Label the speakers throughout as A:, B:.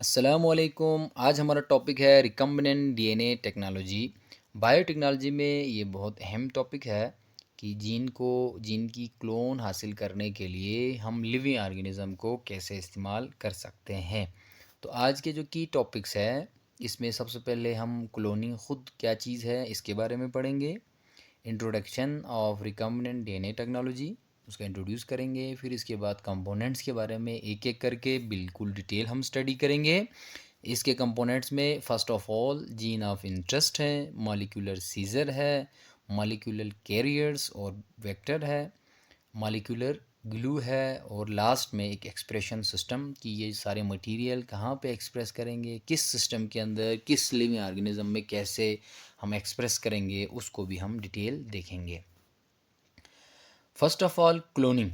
A: अस्सलामुअलैकुम। आज हमारा टॉपिक है रिकम्बिनेंट डीएनए टेक्नोलॉजी। बायोटेक्नोलॉजी में ये बहुत अहम टॉपिक है कि जीन की क्लोन हासिल करने के लिए हम लिविंग ऑर्गेनिज्म को कैसे इस्तेमाल कर सकते हैं। तो आज के जो की टॉपिक्स है इसमें सबसे पहले हम क्लोनिंग ख़ुद क्या चीज़ है इसके बारे में पढ़ेंगे। Introduction of recombinant DNA technology उसका इंट्रोड्यूस करेंगे। फिर इसके बाद कंपोनेंट्स के बारे में एक एक करके बिल्कुल डिटेल हम स्टडी करेंगे। इसके कंपोनेंट्स में first of all gene of interest है, मॉलिक्यूलर सीजर है, मॉलिक्यूलर कैरियर्स और वेक्टर है, मॉलिक्यूलर ग्लू है और लास्ट में एक एक्सप्रेशन सिस्टम कि ये सारे मटेरियल कहाँ पे एक्सप्रेस करेंगे, किस सिस्टम के अंदर, किस लिविंग ऑर्गेनिज्म में कैसे हम एक्सप्रेस करेंगे, उसको भी हम डिटेल देखेंगे। First of all cloning.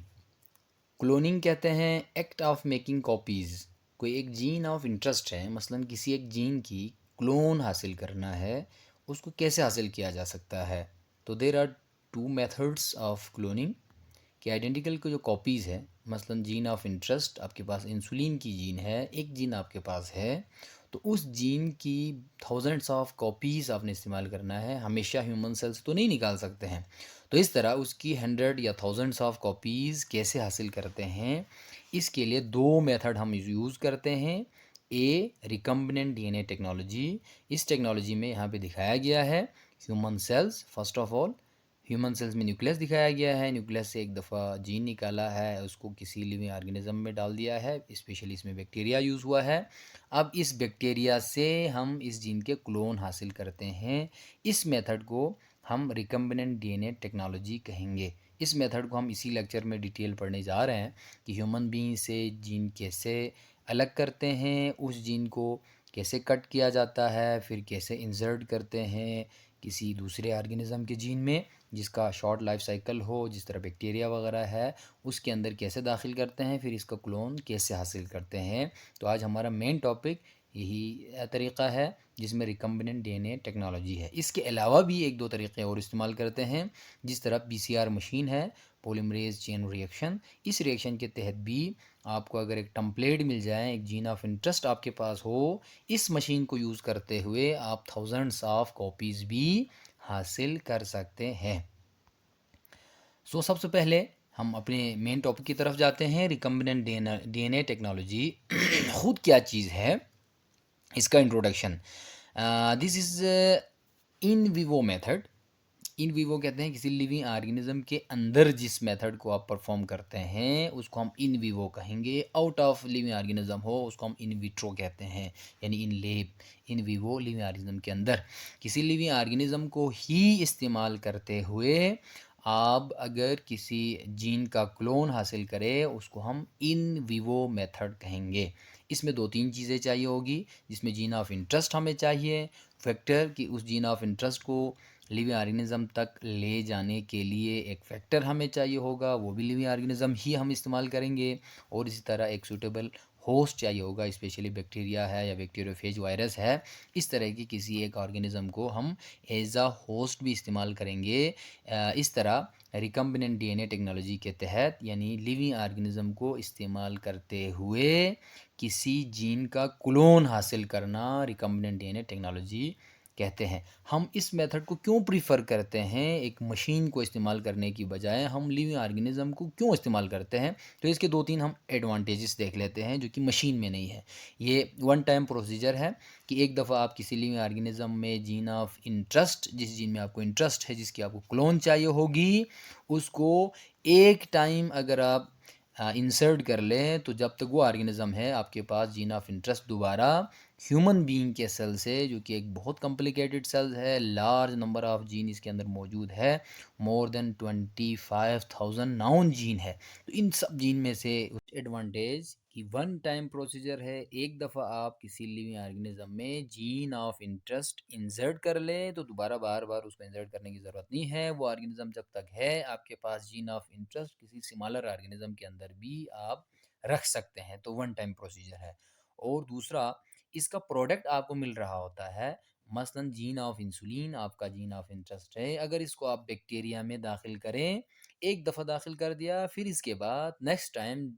A: Cloning कहते हैं एक्ट ऑफ मेकिंग कॉपीज़। कोई एक जीन ऑफ इंटरेस्ट है, मसलन किसी एक जीन की क्लोन हासिल करना है, उसको कैसे हासिल किया जा सकता है। तो there are two methods of cloning कि आइडेंटिकल की जो कॉपीज़ है, मसलन जीन ऑफ इंटरेस्ट आपके पास इंसुलिन की जीन है, एक जीन आपके पास है, तो उस जीन की थाउजेंड्स ऑफ कॉपीज़ आपने इस्तेमाल करना है। हमेशा ह्यूमन सेल्स तो नहीं निकाल सकते हैं, तो इस तरह उसकी हंड्रेड या थाउजेंड्स ऑफ कॉपीज़ कैसे हासिल करते हैं, इसके लिए दो मेथड हम यूज़ करते हैं। ए रिकम्बिनेंट डीएनए टेक्नोलॉजी, इस टेक्नोलॉजी में यहाँ पे दिखाया गया है human cells. First of all human cells में न्यूक्लियस दिखाया गया है, न्यूक्लियस से एक दफ़ा जीन निकाला है, उसको किसी लिविंग ऑर्गेनिज्म में डाल दिया है, स्पेशली इसमें बैक्टीरिया यूज़ हुआ है। अब इस बैक्टीरिया से हम इस जीन के क्लोन हासिल करते हैं। इस मेथड को हम रिकम्बिनेंट डीएनए टेक्नोलॉजी कहेंगे। इस मेथड को हम इसी लेक्चर में डिटेल पढ़ने जा रहे हैं कि ह्यूमन बीइंग से जीन कैसे अलग करते हैं, उस जीन को कैसे कट किया जाता है, फिर कैसे इंसर्ट करते हैं किसी दूसरे ऑर्गेनिज्म के जीन में जिसका शॉर्ट लाइफ साइकिल हो, जिस तरह बैक्टीरिया वगैरह है, उसके अंदर कैसे दाखिल करते हैं, फिर इसका क्लोन कैसे हासिल करते हैं। तो आज हमारा मेन टॉपिक यही तरीक़ा है जिसमें रिकम्बिनेंट डीएनए टेक्नोलॉजी है। इसके अलावा भी एक दो तरीक़े और इस्तेमाल करते हैं, जिस तरह पीसीआर मशीन है, पॉलीमरेज चेन रिएक्शन। इस रिएक्शन के तहत भी आपको अगर एक टम्पलेट मिल जाए, एक जीन ऑफ इंटरेस्ट आपके पास हो, इस मशीन को यूज़ करते हुए आप थाउजेंड्स ऑफ कॉपीज़ भी हासिल कर सकते हैं। सबसे पहले हम अपने मेन टॉपिक की तरफ जाते हैं। रिकम्बिनेंट डीएनए टेक्नोलॉजी खुद क्या चीज़ है, इसका introduction. This is in vivo method. In vivo कहते हैं किसी लिविंग ऑर्गेनिज्म के अंदर जिस मेथड को आप परफॉर्म करते हैं उसको हम इन विवो कहेंगे। आउट ऑफ लिविंग ऑर्गेनिज्म हो उसको हम इन विट्रो कहते हैं, यानी इन लेब। इन विवो लिविंग ऑर्गेनिज्म के अंदर किसी लिविंग ऑर्गेनिज्म को ही इस्तेमाल करते हुए आप अगर किसी जीन का क्लोन हासिल करें उसको हम इन विवो मेथड कहेंगे। इसमें दो तीन चीज़ें चाहिए होगी, जिसमें जीन ऑफ इंटरेस्ट हमें चाहिए, फैक्टर कि उस जीन ऑफ इंटरेस्ट को लिविंग ऑर्गेनिज्म तक ले जाने के लिए एक फैक्टर हमें चाहिए होगा, वो भी लिविंग ऑर्गेनिज्म ही हम इस्तेमाल करेंगे। और इसी तरह एक सूटेबल होस्ट चाहिए होगा, स्पेशली बैक्टीरिया है या बैक्टीरियोफेज वायरस है, इस तरह की किसी एक ऑर्गेनिज्म को हम एज आ होस्ट भी इस्तेमाल करेंगे। इस तरह रिकम्बिनेंट डीएनए टेक्नोलॉजी के तहत यानी लिविंग ऑर्गेनिज्म को इस्तेमाल करते हुए किसी जीन का क्लोन हासिल करना रिकम्बिनेंट डीएनए टेक्नोलॉजी कहते हैं। हम इस मेथड को क्यों प्रीफर करते हैं, एक मशीन को इस्तेमाल करने की बजाय हम लिविंग ऑर्गेनिज्म को क्यों इस्तेमाल करते हैं, तो इसके दो तीन हम एडवांटेजेस देख लेते हैं जो कि मशीन में नहीं है। ये वन टाइम प्रोसीजर है कि एक दफ़ा आप किसी लिविंग ऑर्गेनिज्म में जीन ऑफ इंटरेस्ट, जिस जीन में आपको इंटरेस्ट है, जिसकी आपको क्लोन चाहिए होगी, उसको एक टाइम अगर आप इंसर्ट कर लें तो जब तक वो ऑर्गेनिज्म है आपके पास जीन ऑफ इंटरेस्ट दोबारा ह्यूमन बीइंग के सेल से, जो कि एक बहुत कॉम्प्लिकेटेड सेल्स है, लार्ज नंबर ऑफ जीन इसके अंदर मौजूद है, मोर देन 25,000 नाउन जीन है। तो इन सब जीन में से एडवांटेज कि वन टाइम प्रोसीजर है, एक दफ़ा आप किसी लिविंग ऑर्गेनिज्म में जीन ऑफ इंटरेस्ट इंसर्ट कर लें तो दोबारा बार बार उसको इंसर्ट करने की ज़रूरत नहीं है। वो ऑर्गेनिज्म जब तक है आपके पास जीन ऑफ इंटरेस्ट किसी सिमिलर ऑर्गेनिज्म के अंदर भी आप रख सकते हैं, तो वन टाइम प्रोसीजर है। और दूसरा, इसका प्रोडक्ट आपको मिल रहा होता है, मसलन जीन ऑफ इंसुलिन आपका जीन ऑफ इंटरेस्ट है, अगर इसको आप बैक्टीरिया में दाखिल करें, एक दफ़ा दाखिल कर दिया, फिर इसके बाद नेक्स्ट टाइम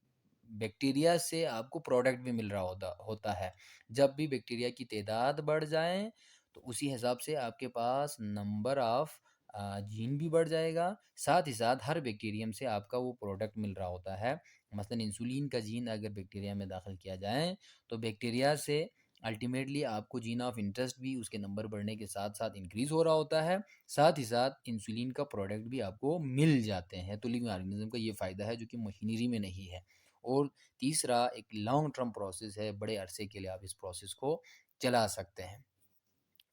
A: बैक्टीरिया से आपको प्रोडक्ट भी मिल रहा होता है। जब भी बैक्टीरिया की तादाद बढ़ जाए, तो उसी हिसाब से आपके पास नंबर ऑफ जीन भी बढ़ जाएगा। साथ ही साथ हर बैक्टीरियम से आपका वो प्रोडक्ट मिल रहा होता है। मसलन इंसुलिन का जीन अगर बैक्टीरिया में दाखिल किया जाए, तो बैक्टीरिया से अल्टीमेटली आपको जीन ऑफ इंटरेस्ट भी उसके नंबर बढ़ने के साथ-साथ इंक्रीज़ हो रहा होता है। साथ ही साथ इंसुलिन का प्रोडक्ट भी आपको मिल जाते हैं। तो लिविंग ऑर्गेनिज़्म का ये फ़ायदा है जो कि मशीनरी में नहीं है। और तीसरा एक लॉन्ग टर्म प्रोसेस है, बड़े अरसे के लिए आप इस प्रोसेस को चला सकते हैं।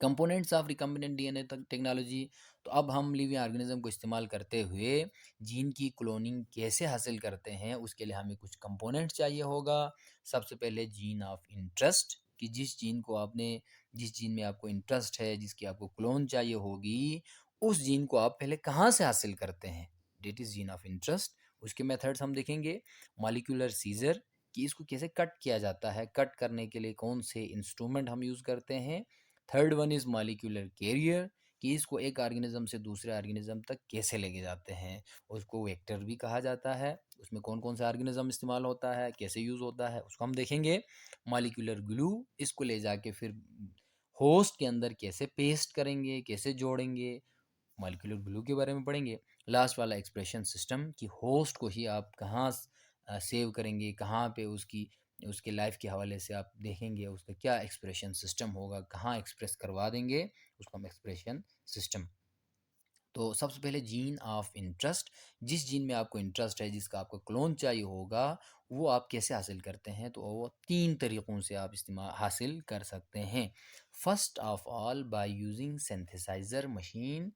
A: Components of recombinant DNA technology, तो अब हम लिविंग ऑर्गेनिज्म को इस्तेमाल करते हुए जीन की क्लोनिंग कैसे हासिल करते हैं, उसके लिए हमें कुछ कंपोनेंट्स चाहिए होगा। सबसे पहले जीन ऑफ इंटरेस्ट, कि जिस जीन में आपको इंटरेस्ट है, जिसकी आपको क्लोन चाहिए होगी, उस जीन को आप पहले कहाँ से हासिल करते हैं, that is gene of interest. उसके मेथड्स हम देखेंगे। मॉलिक्यूलर सीजर, कि इसको कैसे कट किया जाता है, कट करने के लिए कौन से इंस्ट्रूमेंट हम यूज़ करते हैं। Third one is molecular carrier, कि इसको एक ऑर्गेनिज्म से दूसरे ऑर्गेनिज्म तक कैसे लेके जाते हैं। उसको वेक्टर भी कहा जाता है। उसमें कौन कौन सा ऑर्गेनिज्म इस्तेमाल होता है, कैसे यूज़ होता है, उसको हम देखेंगे। मॉलिक्यूलर ग्लू, इसको ले जाके फिर होस्ट के अंदर कैसे पेस्ट करेंगे, कैसे जोड़ेंगे, मॉलिक्यूलर ग्लू के बारे में पढ़ेंगे। लास्ट वाला एक्सप्रेशन सिस्टम, कि होस्ट को ही आप कहाँ सेव करेंगे, कहाँ पे उसके लाइफ के हवाले से आप देखेंगे उसका क्या एक्सप्रेशन सिस्टम होगा, कहाँ एक्सप्रेस करवा देंगे, उसको हम एक्सप्रेशन सिस्टम। तो सबसे पहले जीन ऑफ इंटरेस्ट, जिस जीन में आपको इंटरेस्ट है, जिसका आपको क्लोन चाहिए होगा, वो आप कैसे हासिल करते हैं, तो वो 3 तरीक़ों से आप इस्तेमाल हासिल कर सकते हैं। First of all by using synthesiser machine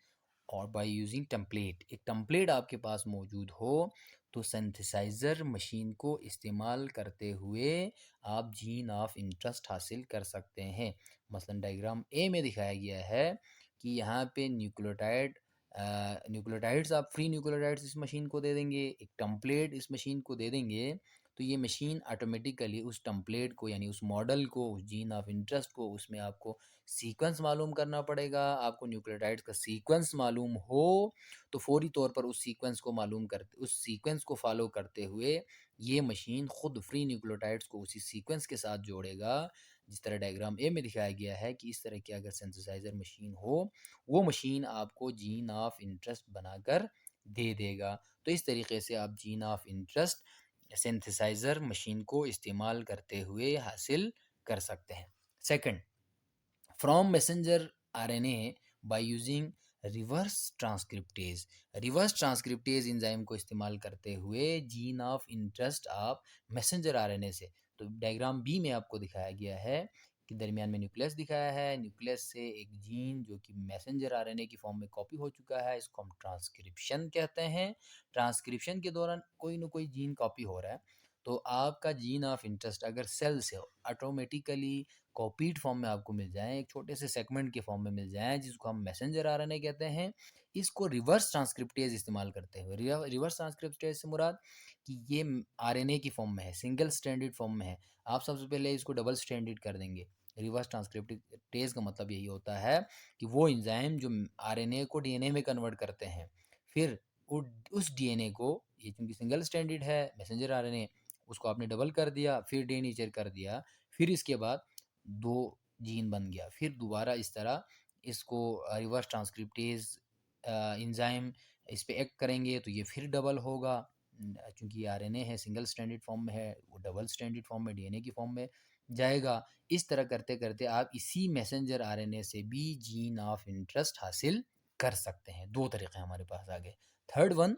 A: और बाय यूजिंग टेम्पलेट। एक टेम्पलेट आपके पास मौजूद हो, तो सिंथेसाइज़र मशीन को इस्तेमाल करते हुए आप जीन ऑफ इंटरेस्ट हासिल कर सकते हैं। मसलन डायग्राम ए में दिखाया गया है कि यहाँ पे न्यूक्लियोटाइड्स, आप फ्री न्यूक्लियोटाइड्स इस मशीन को दे देंगे, एक टेम्पलेट इस मशीन को दे देंगे, तो ये मशीन ऑटोमेटिकली उस टेम्पलेट को, यानी उस मॉडल को, उस जीन ऑफ इंटरेस्ट को, उसमें आपको सीक्वेंस मालूम करना पड़ेगा। आपको न्यूक्लियोटाइड्स का सीक्वेंस मालूम हो, तो फौरी तौर पर उस सीक्वेंस को फॉलो करते हुए ये मशीन खुद फ्री न्यूक्लियोटाइड्स को उसी सीक्वेंस के साथ जोड़ेगा। जिस तरह डायग्राम ए में दिखाया गया है कि इस तरह की अगर सिंथेसाइज़र मशीन हो, वो मशीन आपको जीन ऑफ इंटरेस्ट बनाकर दे देगा। तो इस तरीके से आप gene of interest synthesiser machine को इस्तेमाल करते हुए हासिल कर सकते हैं। Second, from messenger RNA by using reverse transcriptase enzyme को इस्तेमाल करते हुए जीन ऑफ इंटरेस्ट आप मैसेंजर आरएनए से, तो डायग्राम बी में आपको दिखाया गया है कि दरमियान में न्यूक्लियस दिखाया है, न्यूक्लियस से एक जीन जो कि मैसेंजर आरएनए की फॉर्म में कॉपी हो चुका है, इसको हम ट्रांसक्रिप्शन कहते हैं। ट्रांसक्रिप्शन के दौरान कोई ना कोई जीन कॉपी हो रहा है, तो आपका जीन ऑफ इंटरेस्ट अगर सेल से ऑटोमेटिकली कॉपीड फॉर्म में आपको मिल जाएँ, एक छोटे से सेगमेंट के फॉर्म में मिल जाएँ, जिसको हम मैसेंजर आरएनए कहते हैं। इसको रिवर्स ट्रांसक्रिप्टेज़ इस्तेमाल करते हुए, रिवर्स ट्रांसक्रिप्टेज़ से मुराद कि ये आरएनए की फॉर्म में है, सिंगल स्ट्रैंडेड फॉर्म में है। आप सबसे पहले इसको डबल स्ट्रैंडेड कर देंगे। रिवर्स ट्रांसक्रिप्टेज़ का मतलब यही होता है कि वो एंजाइम जो आरएनए को डीएनए में कन्वर्ट करते हैं, फिर उ उस डीएनए को, ये चूँकि सिंगल स्ट्रैंडेड है मैसेंजर आरएनए, उसको आपने डबल कर दिया, फिर डीनेचर कर दिया, फिर इसके बाद 2 जीन बन गया। फिर दोबारा इस तरह इसको रिवर्स ट्रांसक्रिप्टेज़ एंजाइम इस पे एक्ट करेंगे, तो ये फिर डबल होगा। चूँकि ये आरएनए है, सिंगल स्ट्रैंडेड फॉर्म में है, वो डबल स्ट्रैंडेड फॉर्म में, डीएनए की फॉर्म में जाएगा। इस तरह करते-करते आप इसी मैसेंजर आरएनए से भी जीन ऑफ इंटरेस्ट हासिल कर सकते हैं। 2 तरीके हमारे पास आ गए। Third one,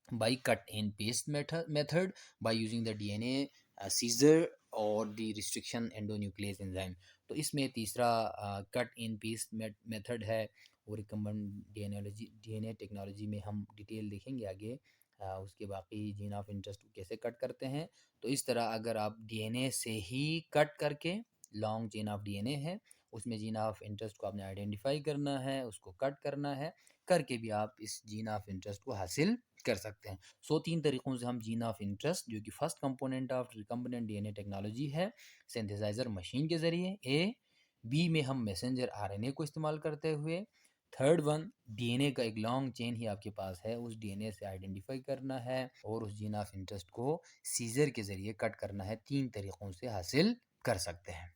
A: by cut and paste method by using the DNA scissor और दी रिस्ट्रिक्शन एंडोन्यूक्लियस एंजाइम। तो इसमें तीसरा कट इन पीस मेथड है, वो रिकम्बेंट डीएनए टेक्नोलॉजी में हम डिटेल देखेंगे आगे। उसके बाकी जीन ऑफ इंटरेस्ट कैसे कट करते हैं, तो इस तरह अगर आप डीएनए से ही कट करके, लॉन्ग चेन ऑफ डीएनए है, उसमें जीन ऑफ इंटरेस्ट को आपने आइडेंटिफाई करना है, उसको कट करना है, करके भी आप इस जीन ऑफ इंटरेस्ट को हासिल कर सकते हैं। 3 तरीक़ों से हम जीन ऑफ इंटरेस्ट, जो कि first component of recombinant DNA technology है, सिंथेसाइज़र मशीन के ज़रिए ए, बी में हम मैसेंजर आरएनए को इस्तेमाल करते हुए, थर्ड वन, डीएनए का एक लॉन्ग चेन ही आपके पास है, उस डीएनए से आइडेंटिफाई करना है और उस जीन ऑफ इंटरेस्ट को सीजर के ज़रिए कट करना है। 3 तरीकों से हासिल कर सकते हैं।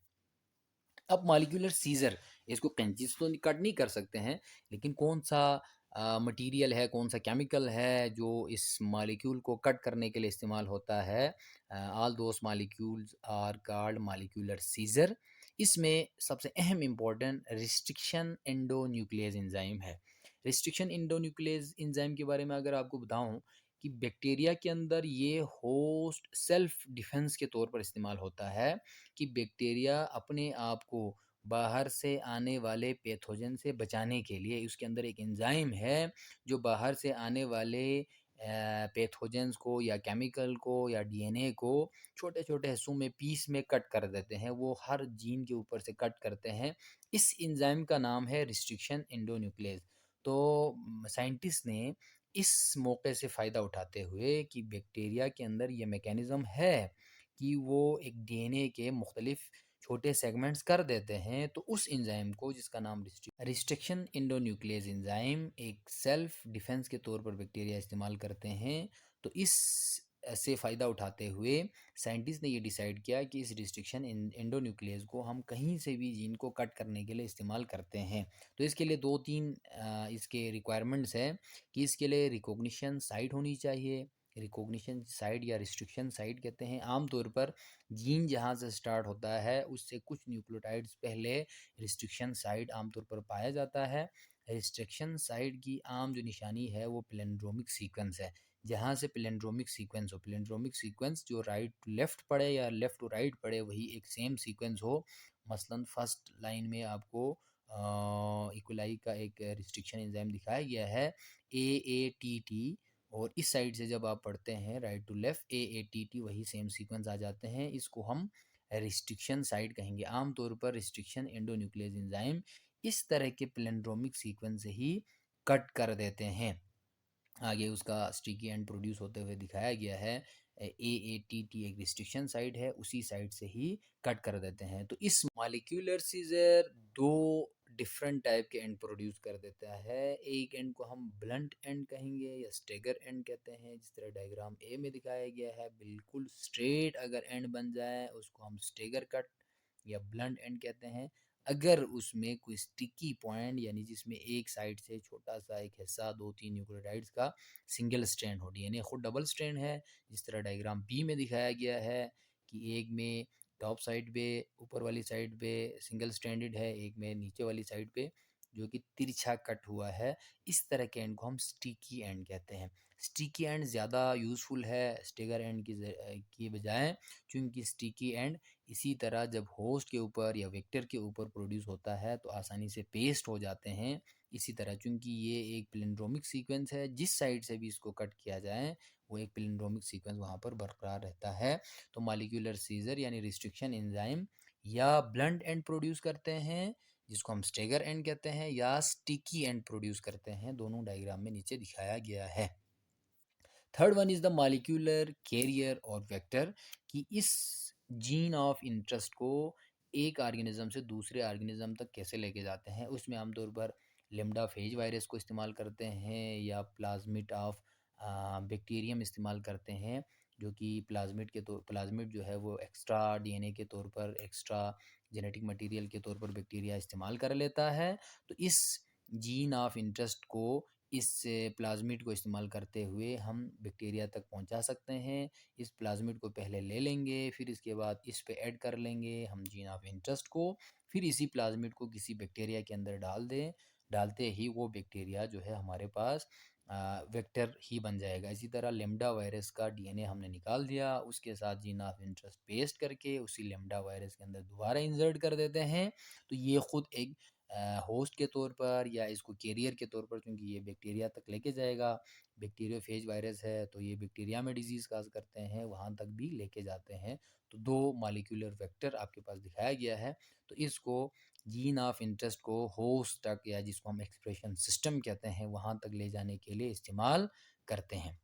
A: अब मॉलिक्यूलर सीजर, इसको कैंची से तो कट नहीं कर सकते हैं, लेकिन कौन सा मटेरियल है, कौन सा केमिकल है जो इस मॉलिक्यूल को कट करने के लिए इस्तेमाल होता है। All those molecules are called molecular scissor. इसमें सबसे अहम इम्पोर्टेंट रिस्ट्रिक्शन एंडोन्यूक्लियस एंजाइम है। रिस्ट्रिक्शन एंडोन्यूक्लियस एंजाइम के बारे में अगर आपको बताऊं कि बैक्टीरिया के अंदर ये होस्ट सेल्फ डिफेंस के तौर पर इस्तेमाल होता है कि बैक्टीरिया अपने आप को बाहर से आने वाले पैथोजन से बचाने के लिए, उसके अंदर एक एंजाइम है जो बाहर से आने वाले पैथोजेंस को या केमिकल को या डीएनए को छोटे छोटे हिस्सों में पीस में कट कर देते हैं। वो हर जीन के ऊपर से कट करते हैं। इस एंजाइम का नाम है रिस्ट्रिक्शन एंडोन्यूक्लियस। तो साइंटिस्ट ने इस मौके से फ़ायदा उठाते हुए कि बैक्टीरिया के अंदर ये मैकेनिज़्म है कि वो एक डीएनए के मुख्तलिफ छोटे सेगमेंट्स कर देते हैं, तो उस एंजाइम को, जिसका नाम रिस्ट्रिक्शन एंडोन्यूक्लियस एंजाइम, एक सेल्फ डिफेंस के तौर पर बैक्टीरिया इस्तेमाल करते हैं। तो इस से फ़ायदा उठाते हुए साइंटिस्ट ने ये डिसाइड किया कि इस रिस्ट्रिक्शन एंडोन्यूक्लियस को हम कहीं से भी जीन को कट करने के लिए इस्तेमाल करते हैं। तो इसके लिए 2-3 इसके रिक्वायरमेंट्स हैं कि इसके लिए रिकॉग्निशन साइट होनी चाहिए। रिकॉग्निशन साइट या रिस्ट्रिक्शन साइट कहते हैं। आमतौर पर जीन जहाँ से स्टार्ट होता है उससे कुछ न्यूक्लियोटाइड्स पहले रिस्ट्रिक्शन साइट आमतौर पर पाया जाता है। रिस्ट्रिक्शन साइट की आम जो निशानी है वो प्लेंड्रोमिक सीक्वेंस है। जहाँ से प्लेंड्रोमिक सीक्वेंस हो, प्लेंड्रोमिक सीक्वेंस जो राइट टू लेफ्ट पड़े या लेफ्ट टू राइट पड़े, वही एक सेम सीक्वेंस हो। मसलन फर्स्ट लाइन में आपको इक्वलाई का एक रिस्ट्रिक्शन एंजाइम दिखाया गया है AATT, और इस साइड से जब आप पढ़ते हैं राइट टू लेफ्ट AATT, वही सेम सीक्वेंस आ जाते हैं। इसको हम रिस्ट्रिक्शन साइट कहेंगे। आमतौर पर रिस्ट्रिक्शन एंडोन्यूक्लियस एंजाइम इस तरह के प्लेंड्रोमिक सीक्वेंस से ही कट कर देते हैं। आगे उसका स्टिकी एंड प्रोड्यूस होते हुए दिखाया गया है। AATT एक रिस्ट्रिक्शन साइट है, उसी साइट से ही कट कर देते हैं। तो इस मॉलिक्यूलर सीजर 2 डिफरेंट टाइप के एंड प्रोड्यूस कर देता है। एक एंड को हम ब्लंट एंड कहेंगे या स्टेगर एंड कहते हैं, जिस तरह डायग्राम ए में दिखाया गया है। बिल्कुल स्ट्रेट अगर एंड बन जाए उसको हम स्टेगर कट या ब्लंट एंड कहते हैं। अगर उसमें कोई स्टिकी पॉइंट, यानी जिसमें एक साइड से छोटा सा एक हिस्सा 2-3 न्यूक्लियोटाइड्स का सिंगल स्ट्रैंड हो, डीएनए खुद डबल स्ट्रैंड है, जिस तरह डायग्राम बी में दिखाया गया है कि एक में टॉप साइड पे, ऊपर वाली साइड पे सिंगल स्ट्रैंडेड है, एक में नीचे वाली साइड पे जो कि तिरछा कट हुआ है। इस तरह के एंड को हम स्टिकी एंड कहते हैं। स्टिकी एंड ज़्यादा यूज़फुल है स्टेगर एंड की बजाय, क्योंकि स्टिकी एंड इसी तरह जब होस्ट के ऊपर या वेक्टर के ऊपर प्रोड्यूस होता है तो आसानी से पेस्ट हो जाते हैं। इसी तरह चूंकि ये एक प्लिंड्रोमिक सीक्वेंस है, जिस साइड से भी इसको कट किया जाए वो एक प्लिंड्रोमिक सीक्वेंस वहाँ पर बरकरार रहता है। तो मॉलिक्यूलर सीजर यानी रिस्ट्रिक्शन एंजाइम या ब्लंट एंड प्रोड्यूस करते हैं, जिसको हम स्टेगर एंड कहते हैं, या स्टिकी एंड प्रोड्यूस करते हैं। दोनों डायग्राम में नीचे दिखाया गया है। Third one is the molecular carrier और वेक्टर, कि इस जीन ऑफ इंटरेस्ट को एक ऑर्गेनिज्म से दूसरे ऑर्गेनिज्म तक कैसे लेके जाते हैं। उसमें आमतौर पर लेमडा फेज वायरस को इस्तेमाल करते हैं या प्लाज्मिड ऑफ बैक्टीरियम इस्तेमाल करते हैं, जो कि प्लाज्मिड जो है वो एक्स्ट्रा डीएनए के तौर पर, एक्स्ट्रा जेनेटिक मटेरियल के तौर पर बैक्टीरिया इस्तेमाल कर लेता है। तो इस जीन ऑफ इंटरेस्ट को, इस प्लाज्मिड को इस्तेमाल करते हुए हम बैक्टीरिया तक पहुंचा सकते हैं। इस प्लाज्मिड को पहले ले लेंगे, फिर इसके बाद इस पे ऐड कर लेंगे हम जीन ऑफ इंटरेस्ट को, फिर इसी प्लाज्मिड को किसी बैक्टीरिया के अंदर डालते ही वो बैक्टीरिया जो है हमारे पास वेक्टर ही बन जाएगा। इसी तरह लेम्डा वायरस का डीएनए हमने निकाल दिया, उसके साथ जीन ऑफ इंटरेस्ट पेस्ट करके उसी लेम्डा वायरस के अंदर दोबारा इंसर्ट कर देते हैं। तो ये खुद एक होस्ट के तौर पर या इसको कैरियर के तौर पर, क्योंकि ये बैक्टीरिया तक लेके जाएगा। बैक्टीरियोफेज वायरस है तो ये बैक्टीरिया में डिजीज़ काज करते हैं, वहाँ तक भी लेके जाते हैं। तो 2 मॉलिक्यूलर वेक्टर आपके पास दिखाया गया है। तो इसको जीन ऑफ इंटरेस्ट को होस्ट तक, या जिसको हम एक्सप्रेशन सिस्टम कहते हैं, वहाँ तक ले जाने के लिए इस्तेमाल करते हैं।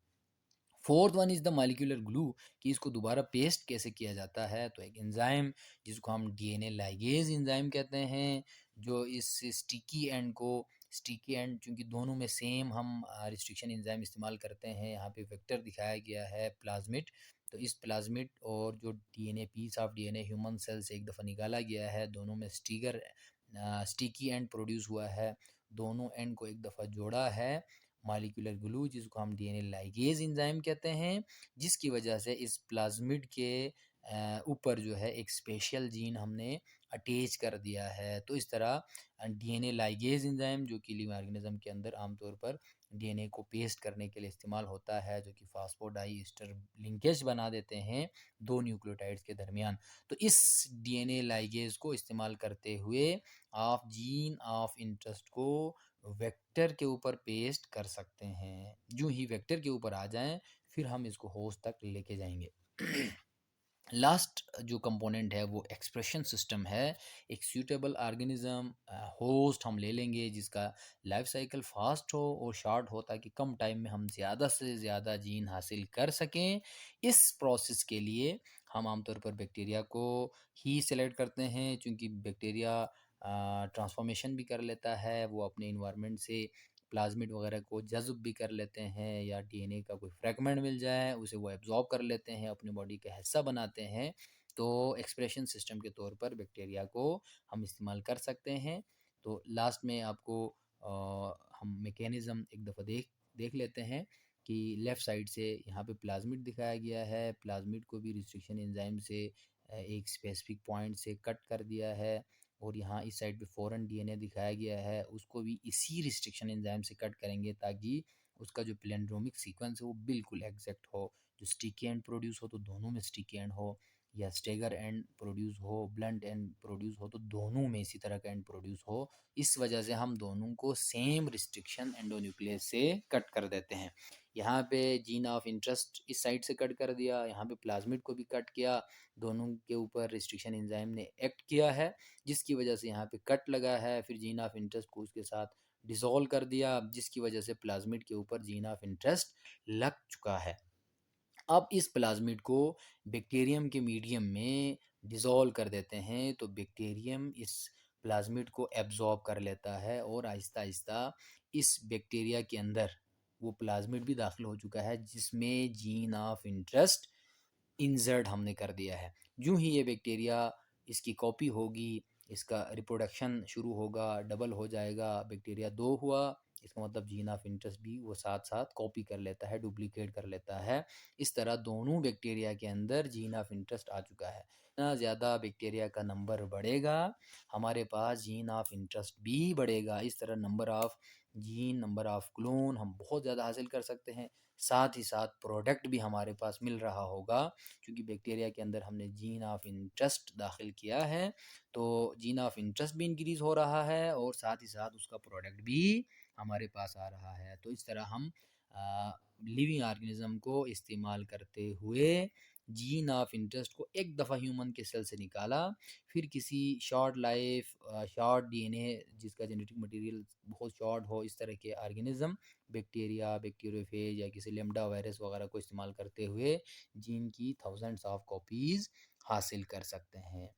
A: Fourth one is the molecular glue, कि इसको दोबारा पेस्ट कैसे किया जाता है। तो एक एंजाइम जिसको हम डीएनए लाइगेज एंजाइम कहते हैं, जो इस स्टिकी एंड को स्टिकी एंड, चूँकि दोनों में सेम हम रिस्ट्रिक्शन एंजाइम इस्तेमाल करते हैं। यहाँ पे वेक्टर दिखाया गया है प्लाज़मिड, तो इस प्लाज़मिड और जो DNA piece of DNA human cell से एक दफ़ा निकाला गया है, दोनों में स्टिकी एंड प्रोड्यूस हुआ है। दोनों एंड को एक दफ़ा जोड़ा है मॉलिक्यूलर ग्लू, जिसको हम डीएनए लाइगेज एंजाइम कहते हैं, जिसकी वजह से इस प्लाज़मिड के ऊपर जो है एक स्पेशल जीन हमने अटैच कर दिया है। तो इस तरह डीएनए लाइगेज एंजाइम, जो कि लिविंग ऑर्गेनिज्म के अंदर आमतौर पर डीएनए को पेस्ट करने के लिए इस्तेमाल होता है, जो कि फॉस्फोडाइएस्टर लिंकेज बना देते हैं दो न्यूक्लियोटाइड्स के दरमियान। तो इस डीएनए लाइगेज को इस्तेमाल करते हुए आप जीन ऑफ इंटरेस्ट को वेक्टर के ऊपर पेस्ट कर सकते हैं। यूँ ही वेक्टर के ऊपर आ जाएँ, फिर हम इसको होस्ट तक लेके जाएँगे। लास्ट जो कंपोनेंट है वो एक्सप्रेशन सिस्टम है। एक सूटेबल ऑर्गेनिज्म होस्ट हम ले लेंगे जिसका लाइफ साइकिल फास्ट हो और शॉर्ट हो, ताकि कम टाइम में हम ज़्यादा से ज़्यादा जीन हासिल कर सकें। इस प्रोसेस के लिए हम आमतौर पर बैक्टीरिया को ही सेलेक्ट करते हैं, क्योंकि बैक्टीरिया ट्रांसफॉर्मेशन भी कर लेता है, वो अपने इन्वायरमेंट से प्लाज़मिड वगैरह को जज़्ब भी कर लेते हैं, या डीएनए का कोई फ्रैगमेंट मिल जाए उसे वो एब्ज़ॉर्ब कर लेते हैं, अपनी बॉडी का हिस्सा बनाते हैं। तो एक्सप्रेशन सिस्टम के तौर पर बैक्टीरिया को हम इस्तेमाल कर सकते हैं। तो लास्ट में आपको हम मैकेनिज़्म एक दफ़ा देख देख लेते हैं कि लेफ़्ट साइड से यहाँ पे प्लाज़मिड दिखाया गया है। प्लाज़मिड को भी रिस्ट्रिक्शन एंजाइम से एक स्पेसिफिक पॉइंट से कट कर दिया है, और यहाँ इस साइड पे फ़ॉरेन डीएनए दिखाया गया है, उसको भी इसी रिस्ट्रिक्शन एंजाइम से कट करेंगे, ताकि उसका जो पैलिंड्रोमिक सीक्वेंस है वो बिल्कुल एग्जैक्ट हो। जो स्टिकी एंड प्रोड्यूस हो तो दोनों में स्टिकी एंड हो, या स्टेगर एंड प्रोड्यूस हो, ब्लंट एंड प्रोड्यूस हो तो दोनों में इसी तरह का एंड प्रोड्यूस हो। इस वजह से हम दोनों को सेम रिस्ट्रिक्शन एंडोन्यूक्लियस से कट कर देते हैं। यहाँ पे जीन ऑफ इंटरेस्ट इस साइड से कट कर दिया, यहाँ पे प्लाज्मिड को भी कट किया, दोनों के ऊपर रिस्ट्रिक्शन एंजाइम ने एक्ट किया है, जिसकी वजह से यहाँ पे कट लगा है। फिर जीन ऑफ इंटरेस्ट को उसके साथ डिसॉल्व कर दिया, जिसकी वजह से प्लाज्मिड के ऊपर जीन ऑफ इंटरेस्ट लग चुका है। अब इस प्लाज्मिड को बैक्टीरियम के मीडियम में डिसॉल्व कर देते हैं, तो बैक्टीरियम इस प्लाज्मिड को एब्जॉर्ब कर लेता है, और आहिस्ता आहिस्ता इस बैक्टीरिया के अंदर वो प्लाज्मिड भी दाखिल हो चुका है, जिसमें जीन ऑफ इंटरेस्ट इंसर्ट हमने कर दिया है। यूँ ही ये बैक्टीरिया इसकी कॉपी होगी, इसका रिप्रोडक्शन शुरू होगा, डबल हो जाएगा। बैक्टीरिया 2 हुआ, इसका मतलब जीन ऑफ इंटरेस्ट भी वो साथ-साथ कॉपी कर लेता है, डुप्लिकेट कर लेता है। इस तरह दोनों बैक्टीरिया के अंदर जीन ऑफ इंटरेस्ट आ चुका है। जितना ज़्यादा बैक्टीरिया का नंबर बढ़ेगा, हमारे पास जीन ऑफ इंटरेस्ट भी बढ़ेगा। इस तरह number of gene, number of clone हम बहुत ज़्यादा हासिल कर सकते हैं। साथ ही साथ प्रोडक्ट भी हमारे पास मिल रहा होगा, क्योंकि बैक्टीरिया के अंदर हमने जीन ऑफ इंटरेस्ट दाखिल किया है, तो जीन ऑफ इंटरेस्ट भी इंक्रीज़ हो रहा है, और साथ ही साथ उसका प्रोडक्ट भी हमारे पास आ रहा है। तो इस तरह हम लिविंग ऑर्गेनिज्म को इस्तेमाल करते हुए जीन ऑफ इंटरेस्ट को एक दफ़ा ह्यूमन के सेल से निकाला, फिर किसी शॉर्ट लाइफ शॉर्ट डीएनए जिसका जेनेटिक मटेरियल बहुत शॉर्ट हो, इस तरह के ऑर्गेनिज्म बैक्टीरिया, बैक्टीरियोफेज या किसी लेम्डा वायरस वगैरह को इस्तेमाल करते हुए जीन की थाउजेंड्स ऑफ कॉपीज़ हासिल कर सकते हैं।